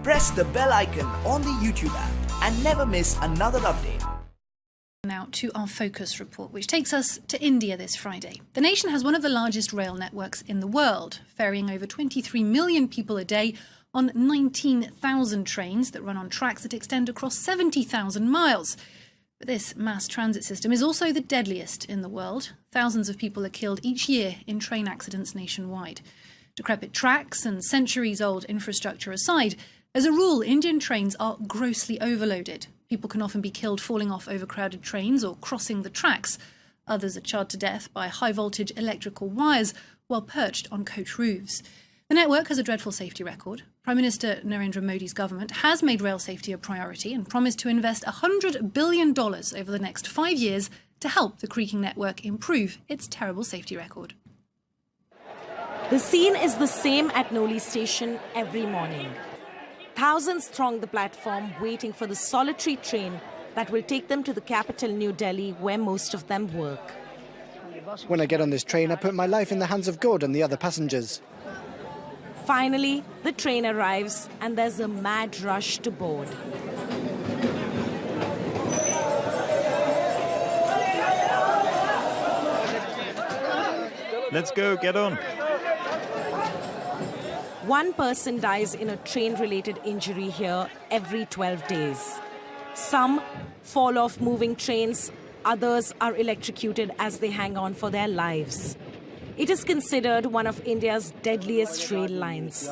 press the bell icon on the YouTube app and never miss another update. Now to our Focus report, which takes us to India this Friday. The nation has one of the largest rail networks in the world, ferrying over 23 million people a day on 19,000 trains that run on tracks that extend across 70,000 miles. But this mass transit system is also the deadliest in the world. Thousands of people are killed each year in train accidents nationwide. Decrepit tracks and centuries-old infrastructure aside, as a rule, Indian trains are grossly overloaded. People can often be killed falling off overcrowded trains or crossing the tracks. Others are charred to death by high-voltage electrical wires while perched on coach roofs. The network has a dreadful safety record. Prime Minister Narendra Modi's government has made rail safety a priority and promised to invest $100 billion over the next 5 years to help the creaking network improve its terrible safety record. The scene is the same at Noli station every morning. Thousands throng the platform waiting for the solitary train that will take them to the capital, New Delhi, where most of them work. When I get on this train, I put my life in the hands of God and the other passengers. Finally, the train arrives and there's a mad rush to board. Let's go, get on. One person dies in a train-related injury here every 12 days. Some fall off moving trains, others are electrocuted as they hang on for their lives. It is considered one of India's deadliest rail lines.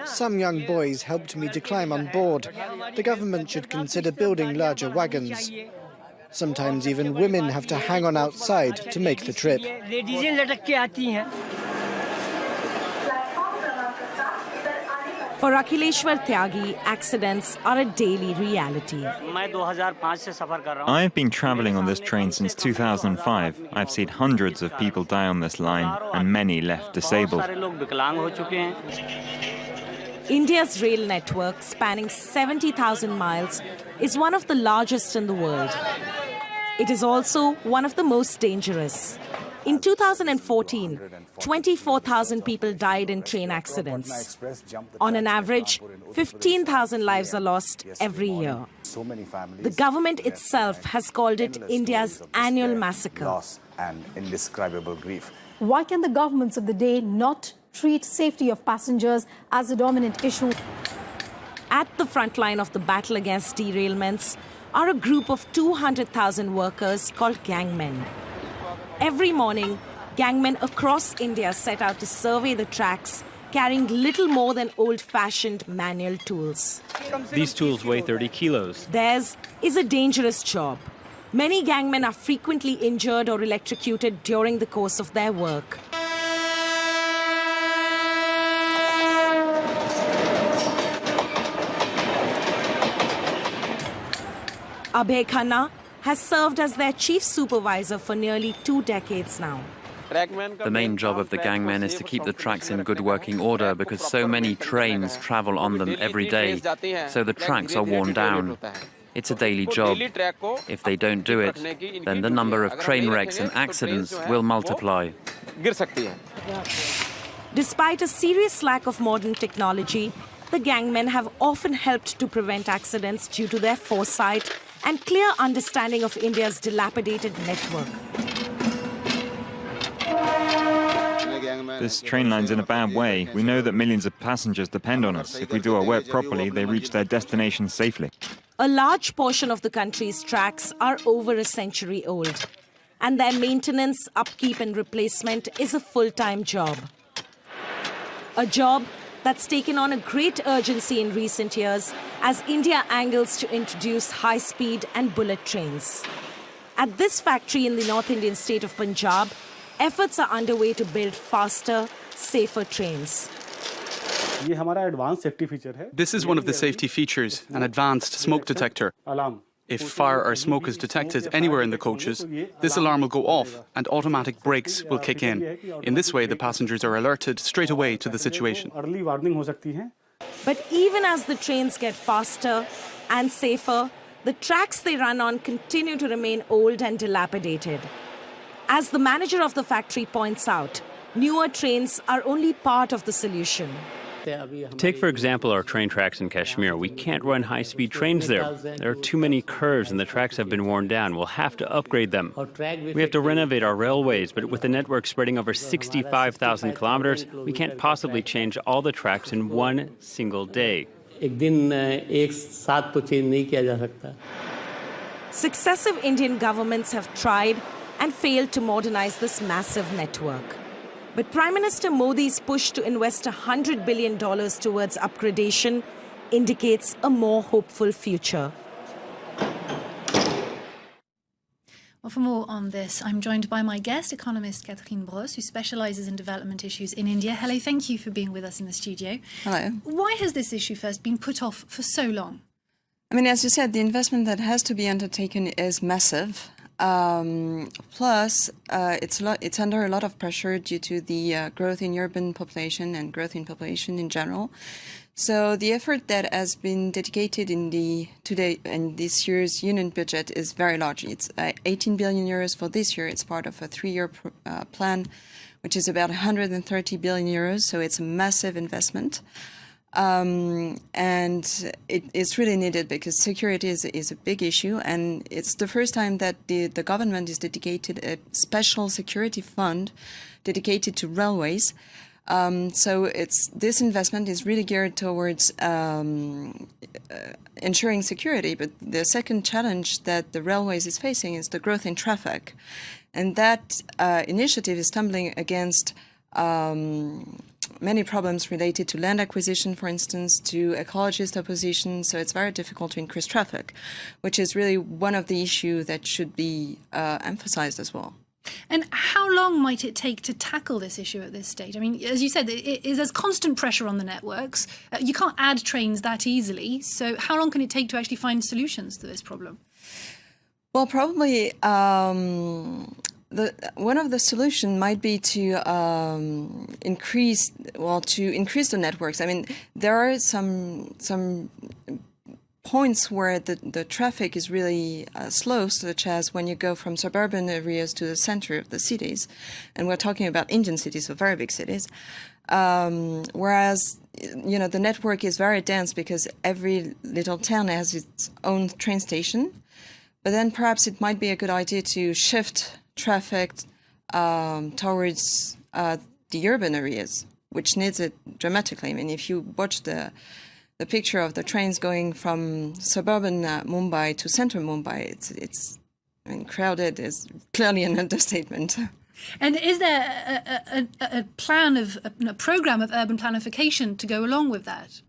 Some young boys helped me to climb on board. The government should consider building larger wagons. Sometimes even women have to hang on outside to make the trip. For Akhileshwar Tyagi, accidents are a daily reality. I've been travelling on this train since 2005. I've seen hundreds of people die on this line and many left disabled. India's rail network, spanning 70,000 miles, is one of the largest in the world. It is also one of the most dangerous. In 2014, 24,000 people died in train accidents. On an average, 15,000 lives are lost every year. The government itself has called it India's annual massacre. Why can the governments of the day not treat safety of passengers as a dominant issue? At the front line of the battle against derailments are a group of 200,000 workers called gangmen. Every morning, gangmen across India set out to survey the tracks, carrying little more than old-fashioned manual tools. These tools weigh 30 kilos. Theirs is a dangerous job. Many gangmen are frequently injured or electrocuted during the course of their work. Abhay Khanna has served as their chief supervisor for nearly 2 decades now. The main job of the gangmen is to keep the tracks in good working order because so many trains travel on them every day, so the tracks are worn down. It's a daily job. If they don't do it, then the number of train wrecks and accidents will multiply. Despite a serious lack of modern technology, the gangmen have often helped to prevent accidents due to their foresight and clear understanding of India's dilapidated network. This train line's in a bad way. We know that millions of passengers depend on us. If we do our work properly, they reach their destination safely. A large portion of the country's tracks are over a century old, and their maintenance, upkeep and replacement is a full-time job. A job that's taken on a great urgency in recent years as India angles to introduce high-speed and bullet trains. At this factory in the North Indian state of Punjab, efforts are underway to build faster, safer trains. This is one of the safety features, an advanced smoke detector. If fire or smoke is detected anywhere in the coaches, this alarm will go off and automatic brakes will kick in. In this way, the passengers are alerted straight away to the situation. But even as the trains get faster and safer, the tracks they run on continue to remain old and dilapidated. As the manager of the factory points out, Newer trains are only part of the solution. Take, for example, our train tracks in Kashmir. We can't run high-speed trains there. There are too many curves and the tracks have been worn down. We'll have to upgrade them. We have to renovate our railways, but with the network spreading over 65,000 kilometers, we can't possibly change all the tracks in one single day. Successive Indian governments have tried and failed to modernize this massive network. But Prime Minister Modi's push to invest $100 billion towards upgradation indicates a more hopeful future. Well, for more on this, I'm joined by my guest, economist Catherine Brosse, who specialises in development issues in India. Hello, thank you for being with us in the studio. Hello. Why has this issue first been put off for so long? I mean, as you said, the investment that has to be undertaken is massive. Plus, it's under a lot of pressure due to the growth in urban population and growth in population in general. So the effort that has been dedicated in this year's union budget is very large. It's 18 billion euros for this year. It's part of a 3-year plan, which is about 130 billion euros. So it's a massive investment. And it's really needed because security is a big issue, and it's the first time that the government is dedicated a special security fund dedicated to railways. So this investment is really geared towards ensuring security. But the second challenge that the railways is facing is the growth in traffic, and that initiative is stumbling against many problems related to land acquisition, for instance, to ecologist opposition. So it's very difficult to increase traffic, which is really one of the issues that should be emphasized as well. And how long might it take to tackle this issue at this stage? I mean, as you said, there's constant pressure on the networks. You can't add trains that easily. So how long can it take to actually find solutions to this problem? Well, probably one of the solutions might be to increase the networks. I mean, there are some points where the traffic is really slow, such as when you go from suburban areas to the center of the cities, and we're talking about Indian cities, so very big cities. Whereas, the network is very dense because every little town has its own train station. But then perhaps it might be a good idea to shift traffic towards the urban areas, which needs it dramatically. I mean, if you watch the picture of the trains going from suburban Mumbai to central Mumbai, it's crowded is clearly an understatement. And is there a plan of a program of urban planification to go along with that?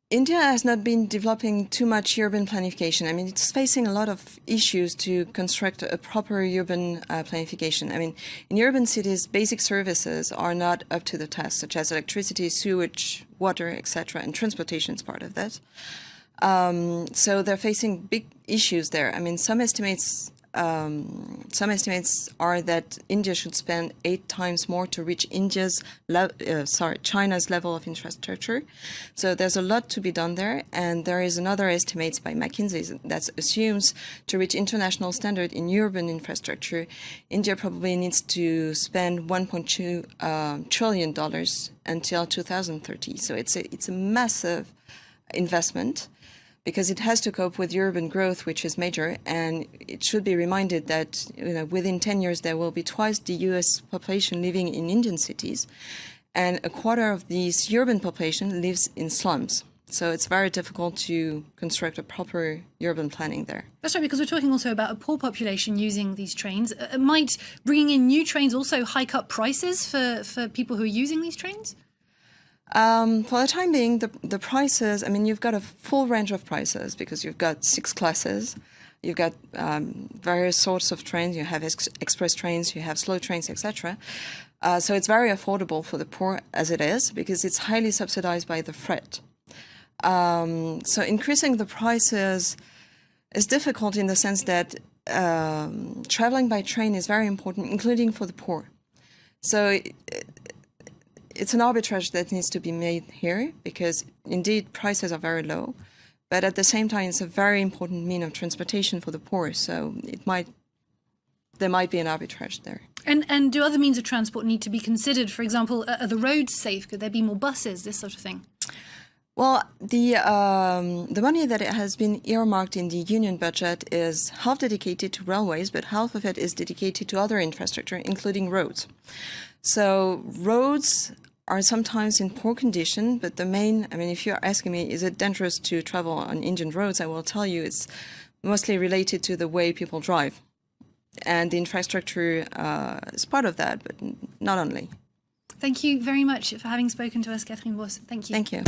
India has not been developing too much urban planification. I mean, it's facing a lot of issues to construct a proper urban planification. I mean, in urban cities, basic services are not up to the task, such as electricity, sewage, water, etc., and transportation is part of that. So they're facing big issues there. I mean, some estimates are that India should spend 8 times more to reach China's level of infrastructure. So there's a lot to be done there. And there is another estimate by McKinsey that assumes to reach international standard in urban infrastructure, India probably needs to spend $1.2 trillion until 2030. So it's a massive investment, because it has to cope with urban growth, which is major. And it should be reminded that within 10 years, there will be twice the US population living in Indian cities. And a quarter of this urban population lives in slums. So it's very difficult to construct a proper urban planning there. That's right, because we're talking also about a poor population using these trains. Might bringing in new trains also hike up prices for people who are using these trains? For the time being, the prices, I mean, you've got a full range of prices because you've got 6 classes. You've got various sorts of trains. You have express trains, you have slow trains, etc. So it's very affordable for the poor as it is because it's highly subsidized by the freight. So increasing the prices is difficult in the sense that traveling by train is very important, including for the poor. So it's an arbitrage that needs to be made here because, indeed, prices are very low. But at the same time, it's a very important means of transportation for the poor. So it might there might be an arbitrage there. And do other means of transport need to be considered? For example, are the roads safe? Could there be more buses? This sort of thing. Well, the money that has been earmarked in the union budget is half dedicated to railways, but half of it is dedicated to other infrastructure, including roads. So roads are sometimes in poor condition, but if you're asking me, is it dangerous to travel on Indian roads, I will tell you it's mostly related to the way people drive. And the infrastructure is part of that, but not only. Thank you very much for having spoken to us, Catherine Bos. Thank you. Thank you.